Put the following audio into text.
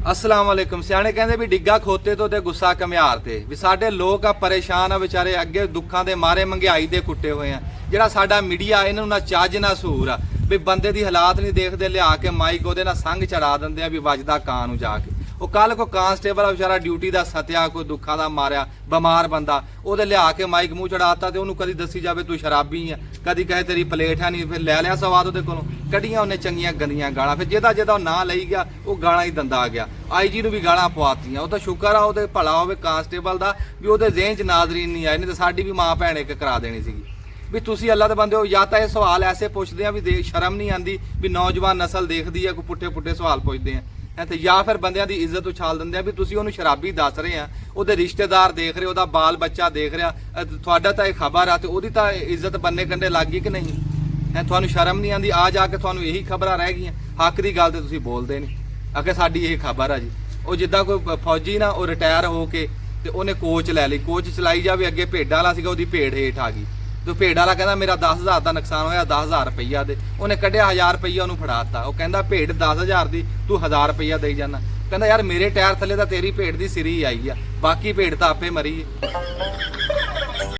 अस्सलाम वालेकुम। सियाणे कहंदे भी डिग्गा खोते तो ते गुस्सा कमियार ते भी साडे लोग आ परेशान आ बेचारे अगे दुखा दे मारे महंगाई दे कुट्टे हुए आ। जिहड़ा साडा मीडिया इन्हां नूं ना चज ना सूर आ भी बंदे दी हालात नहीं देखते लिया के माइक ओहदे नाल संग चढ़ा दिंदे आ भी वजदा कां नूं जाके। वो कल को कांस्टेबल बेचारा ड्यूटी का सत्या कोई दुखा का मारिया बमार बंदा ओहदे लिया के माइक मूँह चढ़ाता तो उन्होंने कदी दसी जाए तू शराबी है, कदी कहे तेरी प्लेट है नहीं, फिर लै लिया सवाद वो को कढ़िया उन्हें चंगिया गंदियां गाला, फिर जिदा जिदा ना लई गया वो गाला ही दंदा आ गया। आई जी भी गाला पवातियां। वो तो शुक्र आ वो भला हो कांस्टेबल का भी वो जेहन च नाजरीन नहीं आए, नहीं तो साड़ी भी माँ भैन एक करा देनी सी भी तुसी अल्लाह दे बंदे हो। या तो यह सवाल ऐसे पुछते हैं भी शर्म नहीं आती भी नौजवान नस्ल देखती है, कोई पुट्ठे पुट्ठे सवाल पुछते हैं तो या फिर बंदियां दी इज्जत उछाल दिंदे भी तुसी उहनूं शराबी दस रहे हैं, उहदे रिश्तेदार देख रहे, उहदा बाल बच्चा देख रहा, तुहाडा तां खबर आ ते उहदी तां इज्जत बन्ने कंडे लग गई कि नहीं है। तुहानूं शर्म नहीं आती, आ जाके तुहानूं यही खबरां रह गईयां। हक दी गल ते तुसी बोलदे नहीं। अगे साडी यही खबर आ जी। वो जिद्दां कोई फौजी ना वो रिटायर हो के ते उहने कोच लै लई, कोच चलाई जावे, अगे भेडां वाला सीगा, उहदी भेड़ हेठ आ गई तो भेड़ वाला कहता मेरा 10,000 का नुकसान होया, 10,000 रुपया दे। उन्हें कढ़िया 1,000 रुपया उन्होंने फड़ाता। वो कहता भेड़ 10,000 की तू 1,000 रुपया दे जाना। कहता यार मेरे टायर थले तो तेरी भेड़ की सिरी आई आ, बाकी भेड़ तो आपे मरी है।